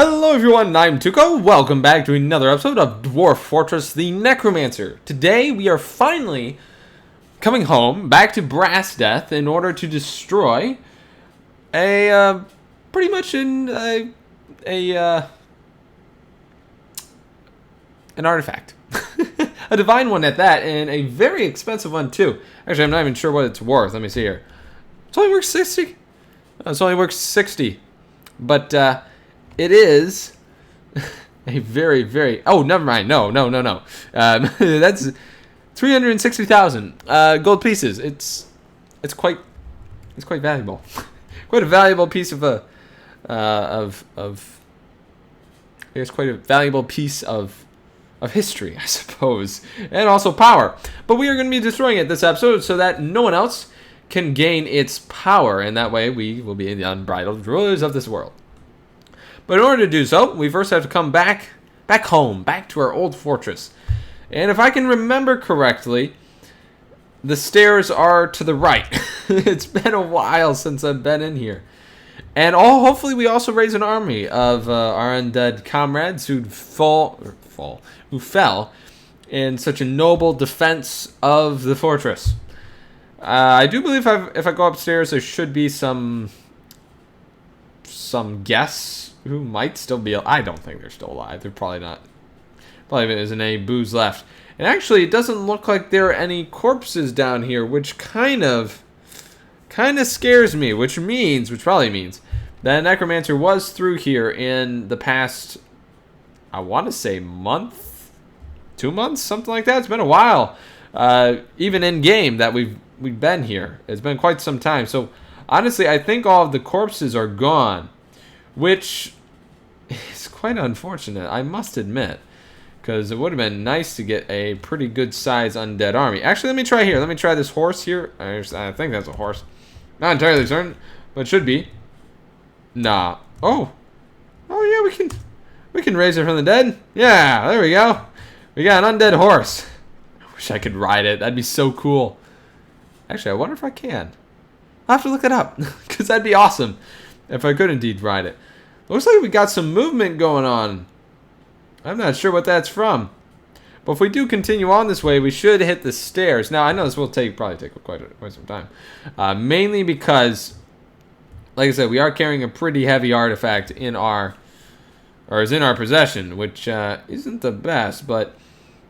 Hello everyone, I'm Tuco. Welcome back to another episode of Dwarf Fortress, the Necromancer. Today we are finally coming home, back to brassdeath, in order to destroy pretty much an artifact. A divine one at that, and a very expensive one too. Actually, I'm not even sure what it's worth. Let me see here. It's only worth 60. It's only worth 60. But, it is a very, very... Oh, never mind. No. That's 360,000 gold pieces. It's quite valuable. Quite a valuable piece of I guess quite a valuable piece of history, I suppose, and also power. But we are going to be destroying it this episode so that no one else can gain its power, and that way we will be the unbridled rulers of this world. But in order to do so, we first have to come back home, back to our old fortress. And if I can remember correctly, the stairs are to the right. It's been a while since I've been in here. And hopefully we also raise an army of our undead comrades who fell in such a noble defense of the fortress. I do believe if I go upstairs, there should be some guests who might still be. I don't think they're still alive. They're probably not. Probably there isn't any booze left. And actually, it doesn't look like there are any corpses down here, which kind of scares me. Which probably means that Necromancer was through here in the past. I want to say month, 2 months, something like that. It's been a while. Even in game that we've been here. It's been quite some time. So honestly, I think all of the corpses are gone. Which is quite unfortunate, I must admit. Because it would have been nice to get a pretty good size undead army. Actually, let me try here. Let me try this horse here. I think that's a horse. Not entirely certain, but it should be. Nah. Oh yeah, we can raise it from the dead. Yeah, there we go. We got an undead horse. I wish I could ride it. That'd be so cool. Actually, I wonder if I can. I'll have to look it up. Because that'd be awesome if I could indeed ride it. Looks like we got some movement going on. I'm not sure what that's from. But if we do continue on this way, we should hit the stairs. Now, I know this will probably take quite some time. Mainly because, like I said, we are carrying a pretty heavy artifact is in our possession, which isn't the best, but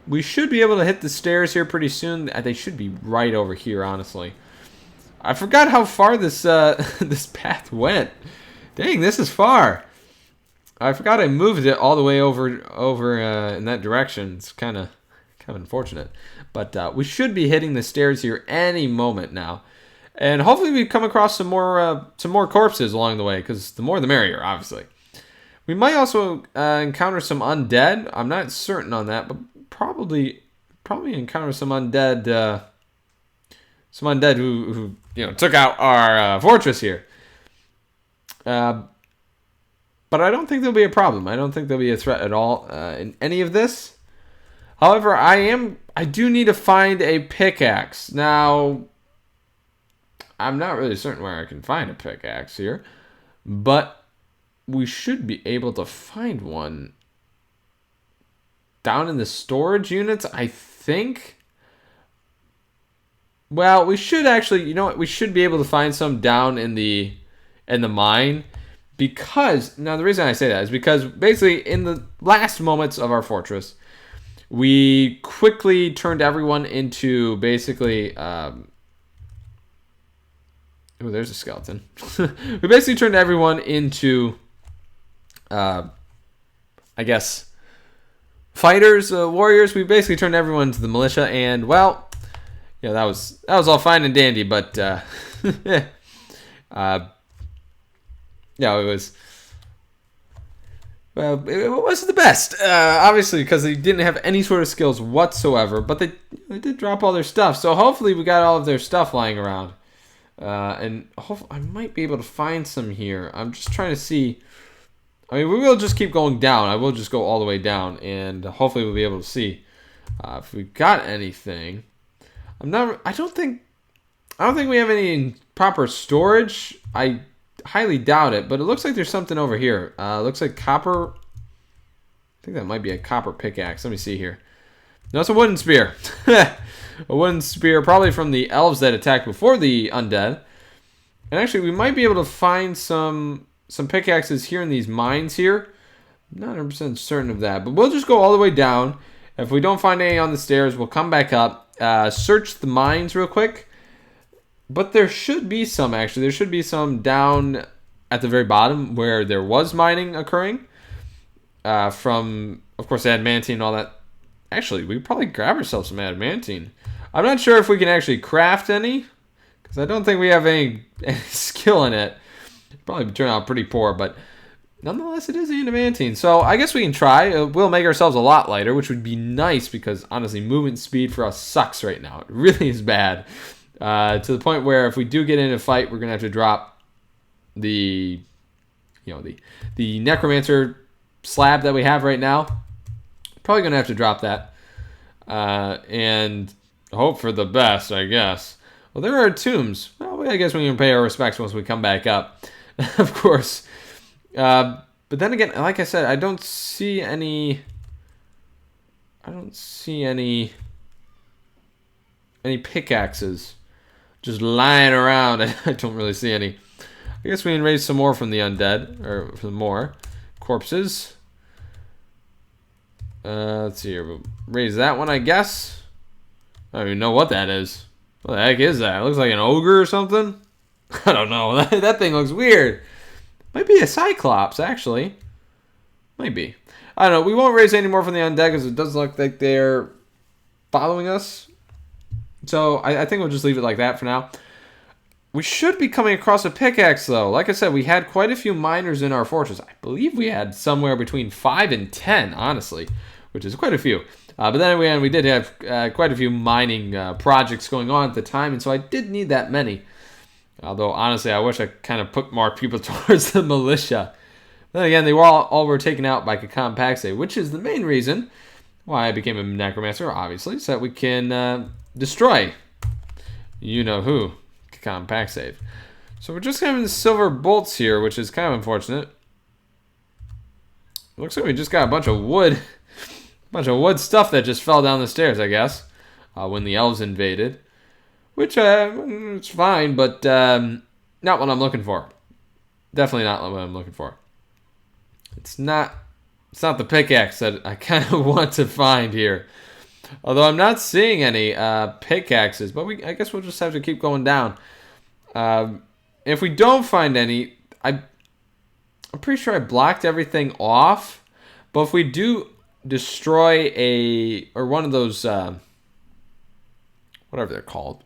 we should be able to hit the stairs here pretty soon. They should be right over here, honestly. I forgot how far this this path went. Dang, this is far. I forgot I moved it all the way over in that direction. It's kind of unfortunate, but we should be hitting the stairs here any moment now, and hopefully we come across some more corpses along the way, because the more the merrier, obviously. We might also encounter some undead. I'm not certain on that, but probably encounter some undead. Some undead who took out our fortress here. But I don't think there'll be a problem. I don't think there'll be a threat at all in any of this. However, I do need to find a pickaxe. Now, I'm not really certain where I can find a pickaxe here, but we should be able to find one down in the storage units, I think. Well, we should actually, we should be able to find some down in the mine. Because, now the reason I say that is because basically in the last moments of our fortress, we quickly turned everyone into basically, oh, there's a skeleton. We basically turned everyone into, I guess, fighters, warriors. We basically turned everyone into the militia, and well, that was all fine and dandy, but it was. Well, it wasn't the best, obviously, because they didn't have any sort of skills whatsoever. But they did drop all their stuff, so hopefully we got all of their stuff lying around, and hopefully I might be able to find some here. I'm just trying to see. I mean, we will just keep going down. I will just go all the way down, and hopefully we'll be able to see if we got anything. I don't think we have any proper storage. I highly doubt it, but it looks like there's something over here. Looks like copper. I think that might be a copper pickaxe. Let me see here. No, it's a wooden spear. A wooden spear, probably from the elves that attacked before the undead. And actually, we might be able to find some pickaxes here in these mines here. I'm not 100% certain of that, but we'll just go all the way down. If we don't find any on the stairs, we'll come back up, search the mines real quick. But there should be some, actually. There should be some down at the very bottom where there was mining occurring. From, of course, adamantine and all that. Actually, we could probably grab ourselves some adamantine. I'm not sure if we can actually craft any, because I don't think we have any skill in it. It'd probably turn out pretty poor, but nonetheless, it is adamantine. So I guess we can try. We'll make ourselves a lot lighter, which would be nice, because honestly, movement speed for us sucks right now. It really is bad. To the point where if we do get in a fight, we're going to have to drop the Necromancer slab that we have right now. Probably going to have to drop that. And hope for the best, I guess. Well, there are tombs. Well, I guess we can pay our respects once we come back up. Of course. But then again, like I said, I don't see any pickaxes just lying around. I don't really see any. I guess we can raise some more from the undead, or some more corpses. Let's see here. We'll raise that one, I guess. I don't even know what that is. What the heck is that? It looks like an ogre or something. I don't know. That thing looks weird. Might be a cyclops, actually. Might be. I don't know. We won't raise any more from the undead because it does look like they're following us. So I think we'll just leave it like that for now. We should be coming across a pickaxe, though. Like I said, we had quite a few miners in our fortress. I believe we had somewhere between 5 and 10, honestly, which is quite a few. But then we did have quite a few mining projects going on at the time, and so I did need that many. Although, honestly, I wish I kind of put more people towards the militia. Then again, they were all were taken out by Kakan, which is the main reason why I became a Necromancer, obviously, so that we can destroy you-know-who, Kakan. So we're just having the silver bolts here, which is kind of unfortunate. Looks like we just got a bunch of wood. Stuff that just fell down the stairs, I guess, when the elves invaded. Which, it's fine, but not what I'm looking for. Definitely not what I'm looking for. It's not the pickaxe that I kind of want to find here. Although I'm not seeing any pickaxes, but I guess we'll just have to keep going down. If we don't find any, I'm pretty sure I blocked everything off. But if we do destroy one of those, whatever they're called.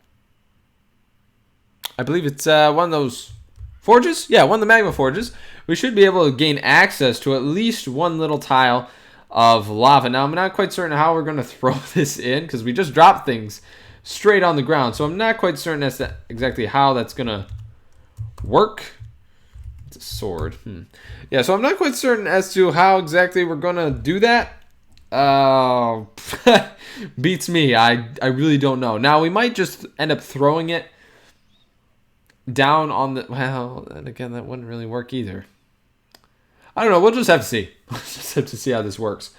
I believe it's one of those forges. Yeah, one of the magma forges. We should be able to gain access to at least one little tile of lava. Now, I'm not quite certain how we're going to throw this in, because we just dropped things straight on the ground. So I'm not quite certain as to exactly how that's going to work. It's a sword. Yeah, so I'm not quite certain as to how exactly we're going to do that. Beats me. I really don't know. Now, we might just end up throwing it down on the... Well, and again, that wouldn't really work either. I don't know. We'll just have to see. We'll just have to see how this works.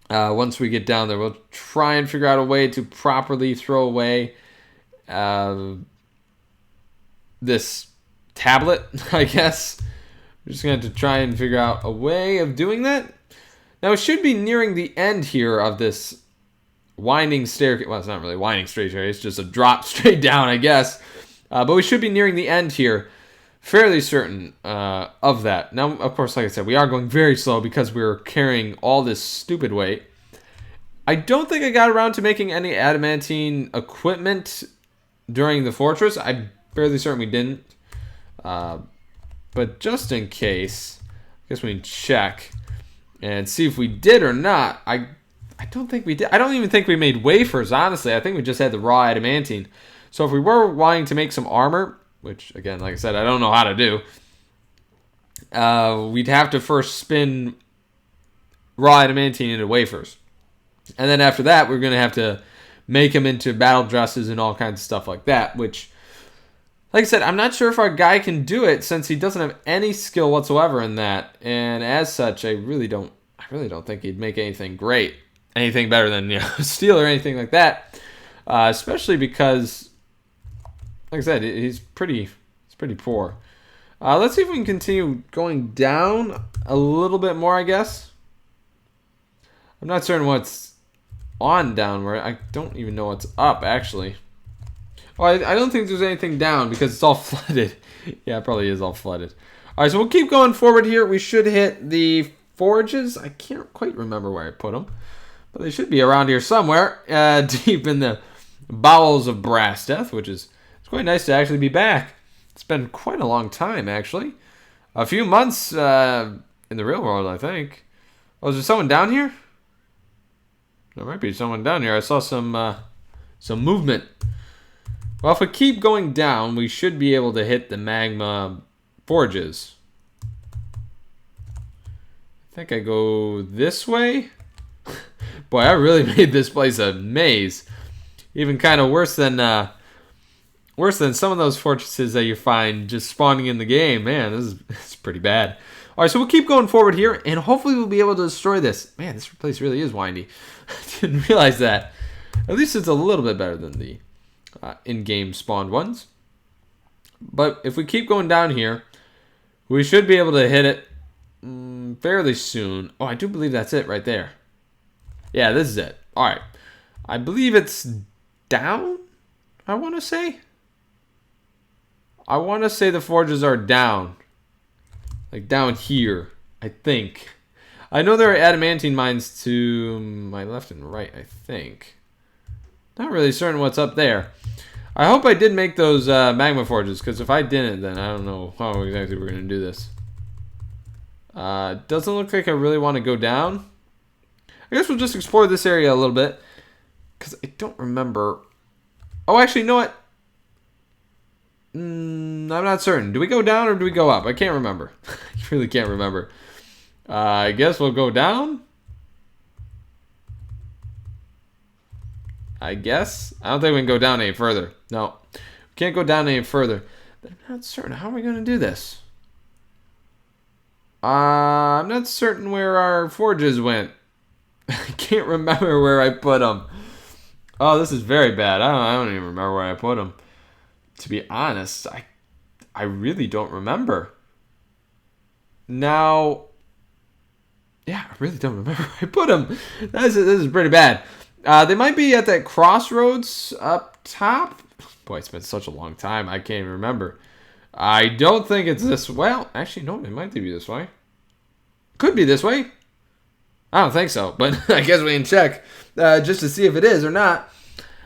Once we get down there, we'll try and figure out a way to properly throw away this tablet, I guess. We're just going to have to try and figure out a way of doing that. Now, it should be nearing the end here of this winding staircase. Well, it's not really winding staircase. It's just a drop straight down, I guess. But we should be nearing the end here. Fairly certain of that. Now, of course, like I said, we are going very slow because we're carrying all this stupid weight. I don't think I got around to making any adamantine equipment during the fortress. I'm fairly certain we didn't. But just in case, I guess we can check and see if we did or not. I don't think we did. I don't even think we made wafers, honestly. I think we just had the raw adamantine. So if we were wanting to make some armor, which, again, like I said, I don't know how to do, we'd have to first spin raw adamantine into wafers. And then after that, we're going to have to make them into battle dresses and all kinds of stuff like that, which Like I said, I'm not sure if our guy can do it since he doesn't have any skill whatsoever in that. And as such, I really don't think he'd make anything great. Anything better than, steel or anything like that. Especially because, like I said, he's pretty poor. Let's see if we can continue going down a little bit more, I guess. I'm not certain what's on downward. I don't even know what's up, actually. Oh, I don't think there's anything down because it's all flooded. Yeah, it probably is all flooded. All right, so we'll keep going forward here. We should hit the forges. I can't quite remember where I put them, but they should be around here somewhere, deep in the bowels of brassdeath, which is it's quite nice to actually be back. It's been quite a long time, actually. A few months in the real world, I think. Oh, is there someone down here? There might be someone down here. I saw some movement. Well, if we keep going down, we should be able to hit the magma forges. I think I go this way. Boy, I really made this place a maze. Even kind of worse than some of those fortresses that you find just spawning in the game. Man, this is pretty bad. All right, so we'll keep going forward here, and hopefully we'll be able to destroy this. Man, this place really is windy. I didn't realize that. At least it's a little bit better than the in-game spawned ones. But if we keep going down here, we should be able to hit it fairly soon. Oh, I do believe that's it right there. Yeah, this is it. All right. I believe it's down, I want to say. I want to say the forges are down. Like down here, I think. I know there are adamantine mines to my left and right, I think. Not really certain what's up there. I hope I did make those magma forges, because if I didn't, then I don't know how exactly we're going to do this. Doesn't look like I really want to go down. I guess we'll just explore this area a little bit, because I don't remember. Oh, actually, you know what? I'm not certain. Do we go down or do we go up? I can't remember. I really can't remember. I guess we'll go down. I guess. I don't think we can go down any further. No. We can't go down any further. I'm not certain. How are we going to do this? I'm not certain where our forges went. I can't remember where I put them. Oh, this is very bad. I don't even remember where I put them. To be honest, I really don't remember. Now, yeah, I really don't remember where I put them. This is pretty bad. They might be at that crossroads up top. Boy, it's been such a long time. I can't even remember. I don't think it's this. Well, actually, no, it might be this way. Could be this way. I don't think so, but I guess we can check just to see if it is or not.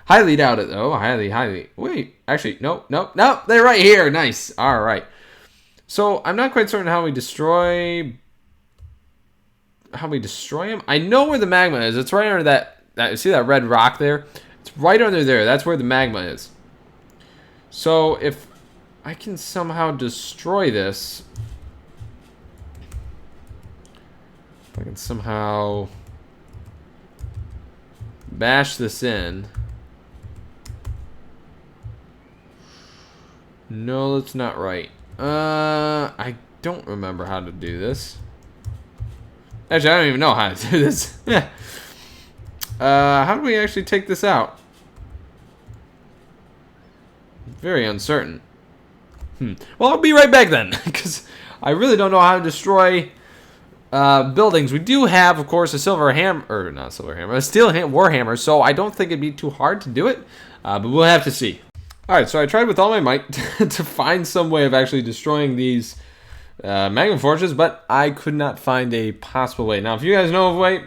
Highly doubt it, though. Highly. Wait, actually, nope. They're right here. Nice. All right. So I'm not quite certain how we destroy them. I know where the magma is. It's right under that. See that red rock there? It's right under there. That's where the magma is. So if I can somehow destroy this, if I can somehow bash this in. No, that's not right. I don't remember how to do this. Actually, I don't even know how to do this. Yeah. How do we actually take this out? Very uncertain. Well, I'll be right back then, because I really don't know how to destroy buildings. We do have, of course, a silver hammer, or not silver hammer, a steel warhammer, so I don't think it'd be too hard to do it, but we'll have to see. Alright, so I tried with all my might to find some way of actually destroying these magma forges, but I could not find a possible way. Now, if you guys know of a way,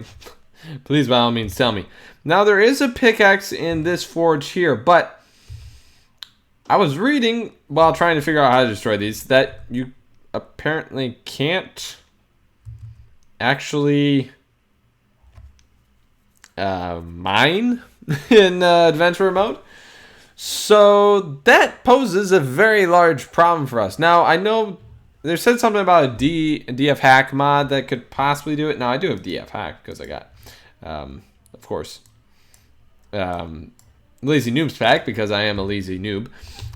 please by all means tell me. Now, there is a pickaxe in this forge here, but I was reading while trying to figure out how to destroy these that you apparently can't actually mine in adventure mode. So that poses a very large problem for us. Now, I know they said something about a DF hack mod that could possibly do it. Now, I do have DF hack because I got, of course, Lazy Noobs pack because I am a lazy noob.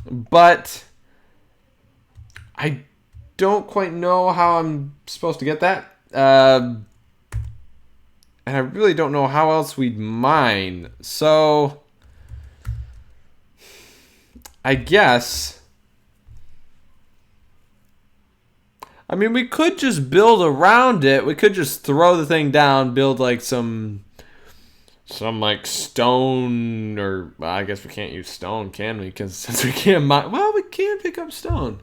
But I don't quite know how I'm supposed to get that. And I really don't know how else we'd mine. So, I guess, I mean, we could just build around it. We could just throw the thing down, build like some like stone, or well, I guess we can't use stone, can we? Because since we can't mine, well, we can pick up stone.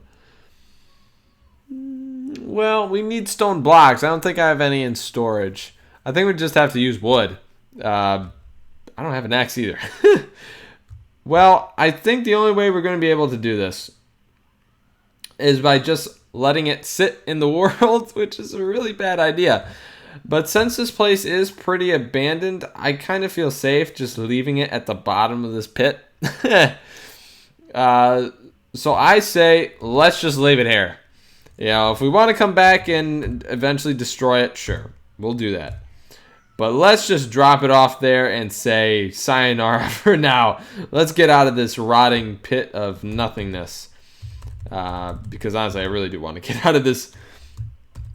Well, we need stone blocks. I don't think I have any in storage. I think we just have to use wood. I don't have an axe either. Well, I think the only way we're going to be able to do this is by just letting it sit in the world, which is a really bad idea. But since this place is pretty abandoned, I kind of feel safe just leaving it at the bottom of this pit. So I say, let's just leave it here. You know, if we want to come back and eventually destroy it, sure, we'll do that. But let's just drop it off there and say sayonara for now. Let's get out of this rotting pit of nothingness. Because honestly, I really do want to get out of this,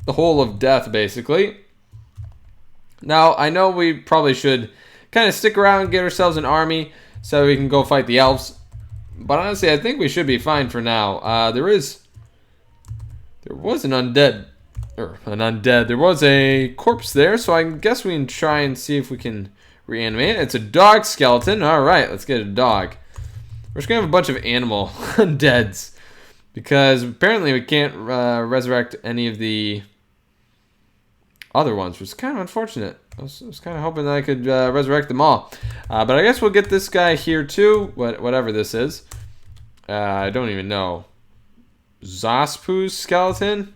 the hole of death, basically. Now, I know we probably should kind of stick around and get ourselves an army so we can go fight the elves. But honestly, I think we should be fine for now. There was an undead. There was a corpse there, so I guess we can try and see if we can reanimate it. It's a dog skeleton. Alright, let's get a dog. We're just going to have a bunch of animal undeads, because apparently we can't resurrect any of the other ones, which is kind of unfortunate. I was kind of hoping that I could resurrect them all. But I guess we'll get this guy here too, whatever this is. I don't even know. Zospu's skeleton?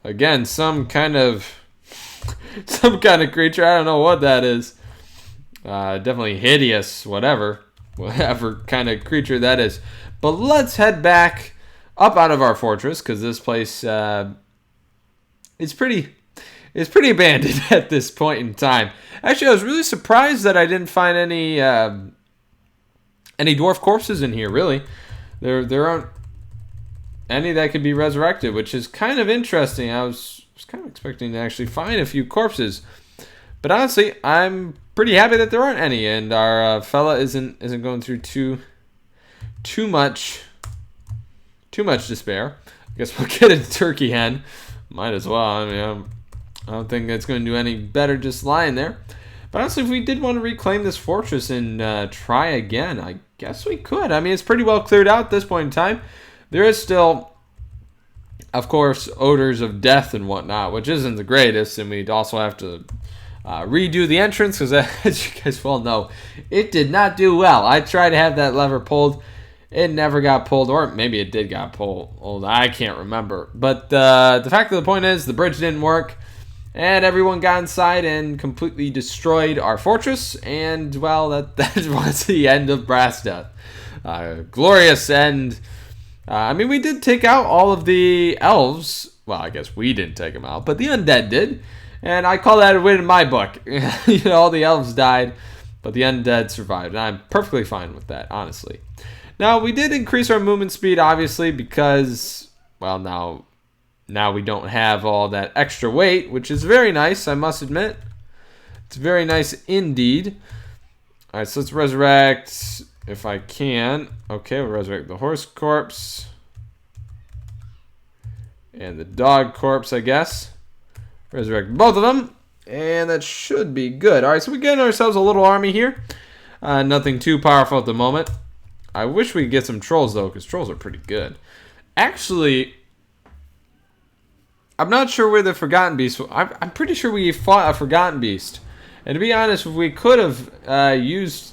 Again, some kind of creature. I don't know what that is. Definitely hideous, whatever kind of creature that is. But let's head back up out of our fortress, because this place is pretty abandoned at this point in time. Actually, I was really surprised that I didn't find any dwarf corpses in here. Really, there aren't any that could be resurrected, which is kind of interesting. I was kind of expecting to actually find a few corpses, but honestly, I'm pretty happy that there aren't any, and our fella isn't going through too much despair. I guess we'll get a turkey hen. Might as well. I mean, I don't think it's going to do any better just lying there. But honestly, if we did want to reclaim this fortress and try again, I guess we could. I mean, it's pretty well cleared out at this point in time. There is still, of course, odors of death and whatnot, which isn't the greatest, and we'd also have to redo the entrance, because as you guys well know, it did not do well. I tried to have that lever pulled. It never got pulled, or maybe it did got pulled. I can't remember. But the fact of the point is, the bridge didn't work, and everyone got inside and completely destroyed our fortress, and, well, that was the end of brassdeath. Glorious end. I mean, we did take out all of the elves. Well, I guess we didn't take them out, but the undead did. And I call that a win in my book. You know, all the elves died, but the undead survived. And I'm perfectly fine with that, honestly. Now, we did increase our movement speed, obviously, because, well, now we don't have all that extra weight, which is very nice, I must admit. It's very nice indeed. All right, so let's resurrect... if I can. Okay, we'll resurrect the horse corpse. And the dog corpse, I guess. Resurrect both of them. And that should be good. Alright, so we're getting ourselves a little army here. Nothing too powerful at the moment. I wish we could get some trolls, though, because trolls are pretty good. Actually, I'm not sure where the Forgotten Beast... I'm pretty sure we fought a Forgotten Beast. And to be honest, if we could have used...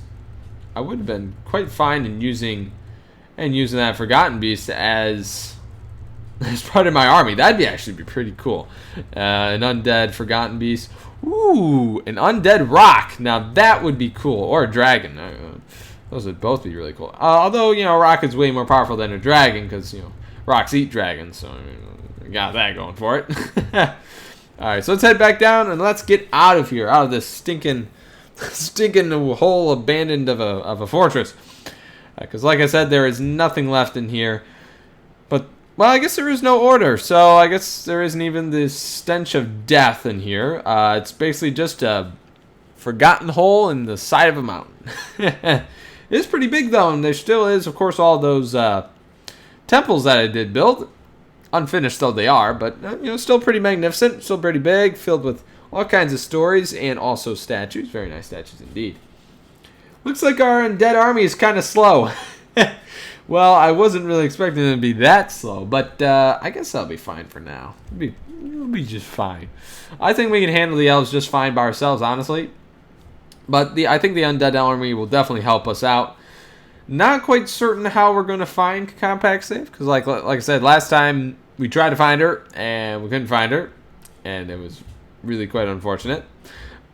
I would have been quite fine in using that Forgotten Beast as part of my army. That'd actually be pretty cool. An undead Forgotten Beast. Ooh, an undead rock. Now that would be cool. Or a dragon. Those would both be really cool. Although, you know, rock is way more powerful than a dragon, because, you know, rocks eat dragons. So, I mean, got that going for it. Alright, so let's head back down and let's get out of here. Out of this stinking hole abandoned of a fortress, because like I said, there is nothing left in here But, well, I guess there is no order, so I guess there isn't even the stench of death in here. It's basically just a forgotten hole in the side of a mountain. It is pretty big, though, and there still is, of course, all those temples that I did build. Unfinished though they are, but, still pretty magnificent, still pretty big, filled with all kinds of stories and also statues. Very nice statues indeed. Looks like our undead army is kind of slow. Well, I wasn't really expecting it to be that slow, but I guess I'll be fine for now. It'll be just fine. I think we can handle the elves just fine by ourselves, honestly. But I think the undead army will definitely help us out. Not quite certain how we're going to find Compact Safe, because like I said, last time we tried to find her, and we couldn't find her, and it was really quite unfortunate.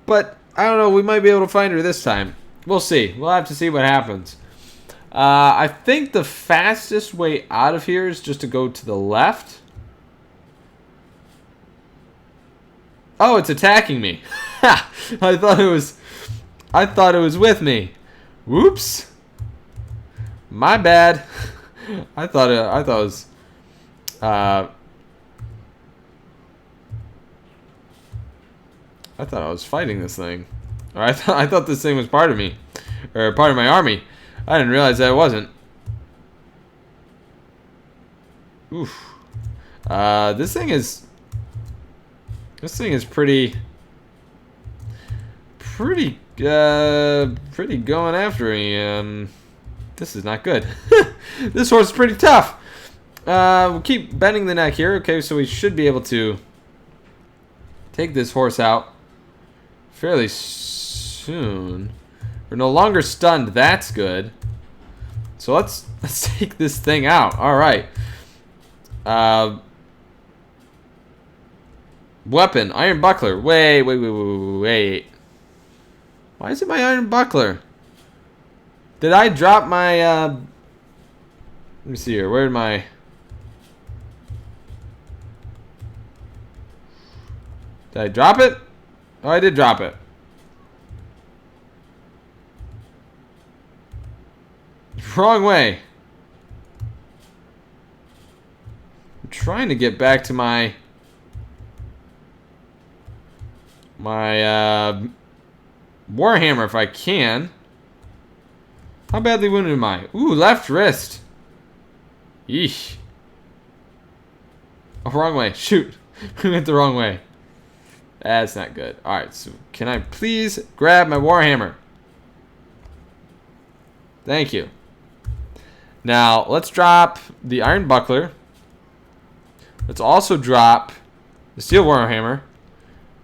But, I don't know, we might be able to find her this time. We'll see. We'll have to see what happens. I think the fastest way out of here is just to go to the left. Oh, it's attacking me. I thought it was with me. Whoops. My bad. I thought it was I thought I was fighting this thing. Or I thought this thing was part of me, or part of my army. I didn't realize that it wasn't. Oof. This thing is pretty going after me. This is not good. This horse is pretty tough. We'll keep bending the neck here. Okay, so we should be able to take this horse out fairly soon. We're no longer stunned. That's good. So let's take this thing out. All right. Weapon, iron buckler. Wait. Why is it my iron buckler? Did I drop my, let me see here. Where did my... Did I drop it? Oh, I did drop it. Wrong way. I'm trying to get back to my Warhammer if I can. How badly wounded am I? Ooh, left wrist. Yeesh. Oh, wrong way. Shoot. We went the wrong way. That's not good. Alright, so can I please grab my Warhammer? Thank you. Now, let's drop the iron buckler. Let's also drop the steel Warhammer.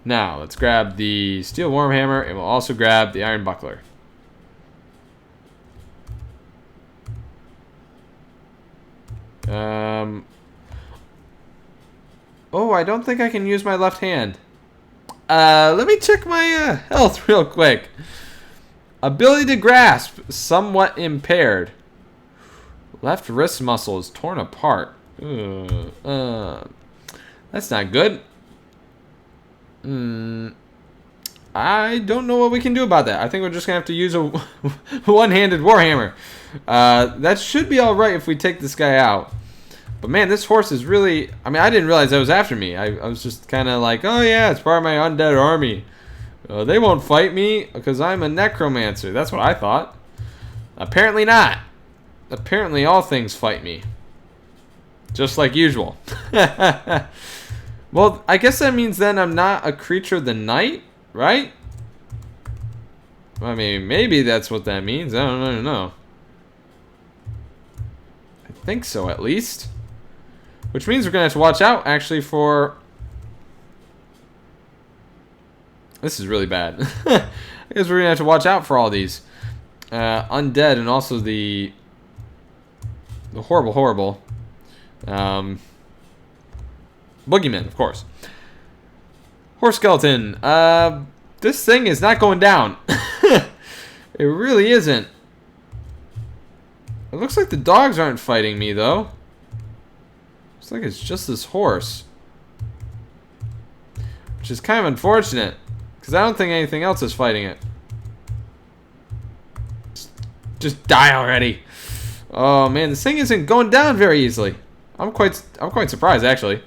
Now, let's grab the steel Warhammer, and we'll also grab the iron buckler. Oh, I don't think I can use my left hand. Let me check my health real quick. Ability to grasp, somewhat impaired. Left wrist muscle is torn apart. That's not good. I don't know what we can do about that. I think we're just going to have to use a one-handed Warhammer. That should be alright if we take this guy out. But man, this horse is really... I mean, I didn't realize that was after me. I was just kind of like, oh yeah, it's part of my undead army. They won't fight me because I'm a necromancer. That's what I thought. Apparently not. Apparently all things fight me. Just like usual. Well, I guess that means then I'm not a creature of the night, right? I mean, maybe that's what that means. I don't know. I think so, at least. Which means we're going to have to watch out, actually, for... This is really bad. I guess we're going to have to watch out for all these. Undead and also the horrible... Boogeyman, of course. Horse skeleton. This thing is not going down. It really isn't. It looks like the dogs aren't fighting me, though. Looks like it's just this horse. Which is kind of unfortunate. Because I don't think anything else is fighting it. Just die already. Oh, man. This thing isn't going down very easily. I'm quite surprised, actually.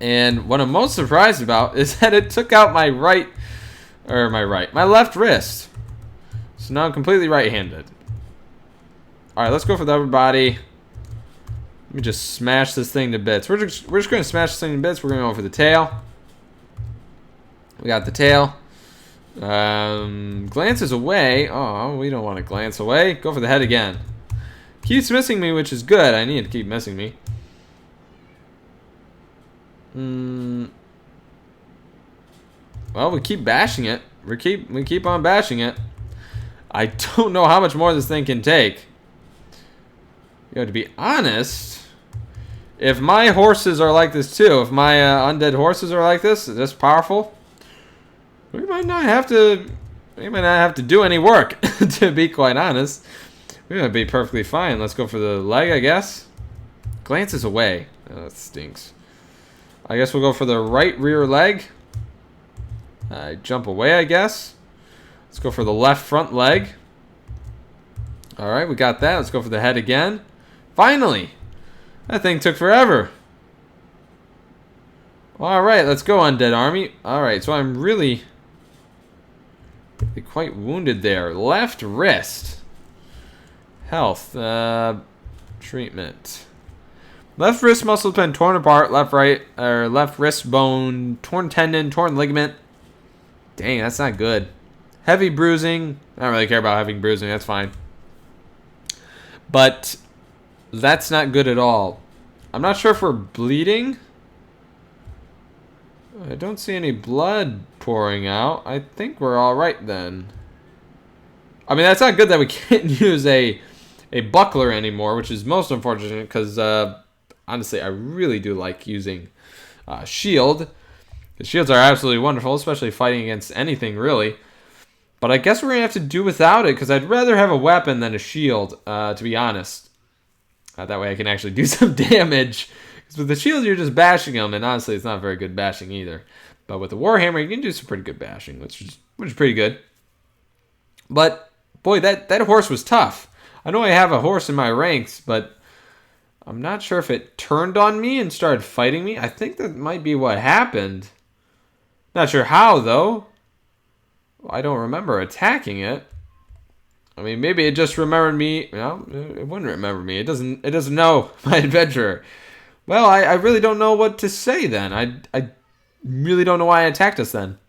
And what I'm most surprised about is that it took out my my left wrist. So now I'm completely right-handed. Alright, let's go for the upper body. Let me just smash this thing to bits. We're just going to smash this thing to bits. We're going to go for the tail. We got the tail. Glances away. Oh, we don't want to glance away. Go for the head again. Keeps missing me, which is good. I need to keep missing me. Well, we keep bashing it. We keep on bashing it. I don't know how much more this thing can take. You know, to be honest, if my horses are like this too, if my undead horses are like this powerful, we might not have to do any work. To be quite honest, we're gonna be perfectly fine. Let's go for the leg, I guess. Glances away. Oh, that stinks. I guess we'll go for the right rear leg. Jump away, I guess. Let's go for the left front leg. All right, we got that. Let's go for the head again. Finally! That thing took forever. All right, let's go, undead army. All right, so I'm really quite wounded there. Left wrist. Health. Treatment. Left wrist muscle been torn apart. Left wrist bone, torn tendon, torn ligament. Dang, that's not good. Heavy bruising. I don't really care about heavy bruising. That's fine. But that's not good at all. I'm not sure if we're bleeding. I don't see any blood pouring out. I think we're all right then. I mean, that's not good that we can't use a buckler anymore, which is most unfortunate because honestly, I really do like using shield. The shields are absolutely wonderful, especially fighting against anything, really. But I guess we're going to have to do without it, because I'd rather have a weapon than a shield, to be honest. That way I can actually do some damage. Because with the shield, you're just bashing them, and honestly, it's not very good bashing either. But with the Warhammer, you can do some pretty good bashing, which is pretty good. But, boy, that horse was tough. I know I have a horse in my ranks, but I'm not sure if it turned on me and started fighting me. I think that might be what happened. Not sure how, though. I don't remember attacking it. I mean, maybe it just remembered me. No, it wouldn't remember me. It doesn't know my adventurer. Well, I really don't know what to say then. I really don't know why it attacked us then.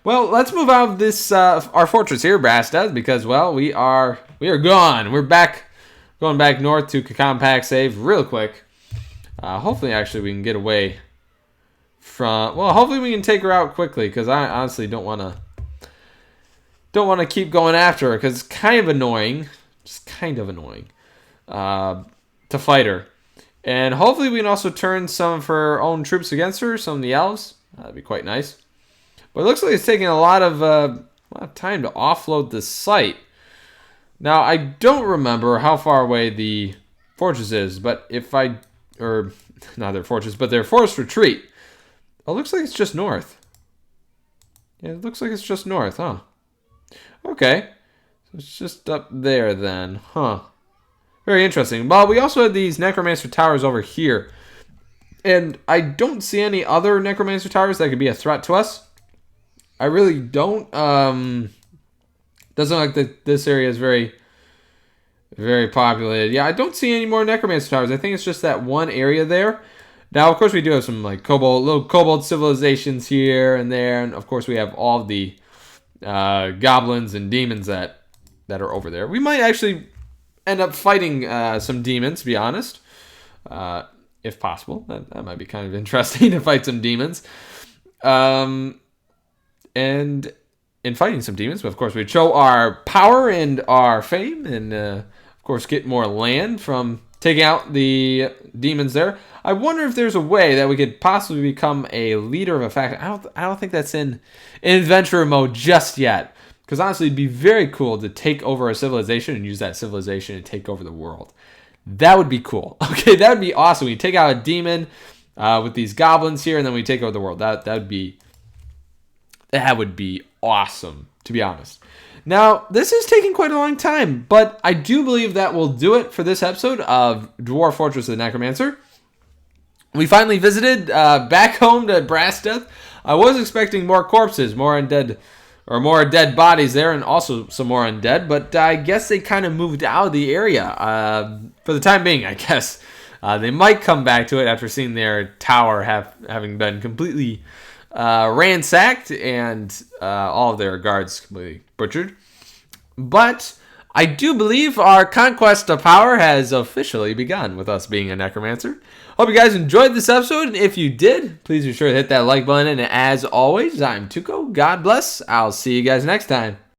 Well, let's move out of this our fortress here, brassdeath, because well, we are gone. We're back, going back north to compact save real quick. Hopefully, actually, we can get away from. Well, hopefully we can take her out quickly, because I honestly don't want to keep going after her, because it's kind of annoying, just kind of annoying to fight her. And hopefully we can also turn some of her own troops against her, some of the elves. That'd be quite nice. But it looks like it's taking a lot of time to offload this site. Now, I don't remember how far away the fortress is, but not their fortress, but their forest retreat. Oh, it looks like it's just north. Yeah, it looks like it's just north, huh? Okay. So it's just up there then, huh? Very interesting. Well, we also have these Necromancer towers over here. And I don't see any other Necromancer towers that could be a threat to us. I really don't. Doesn't look like this area is very, very populated. Yeah, I don't see any more Necromancer towers. I think it's just that one area there. Now, of course, we do have some like little kobold civilizations here and there. And, of course, we have all the goblins and demons that are over there. We might actually end up fighting some demons, to be honest, if possible. That might be kind of interesting to fight some demons. And in fighting some demons, of course, we'd show our power and our fame, and of course, get more land from taking out the demons there. I wonder if there's a way that we could possibly become a leader of a faction. I don't think that's in adventurer mode just yet. Because honestly, it'd be very cool to take over a civilization and use that civilization to take over the world. That would be cool. Okay, that would be awesome. We take out a demon with these goblins here, and then we take over the world. That'd be That would be awesome, to be honest. Now, this is taking quite a long time, but I do believe that will do it for this episode of Dwarf Fortress of the Necromancer. We finally visited back home to brassdeath. I was expecting more corpses, more undead, or more dead bodies there, and also some more undead, but I guess they kind of moved out of the area for the time being, I guess. They might come back to it after seeing their tower having been completely ransacked and all of their guards completely butchered. But I do believe our conquest of power has officially begun with us being a necromancer. Hope you guys enjoyed this episode, and if you did, please be sure to hit that like button. And as always, I'm Tuco. God bless. I'll see you guys next time.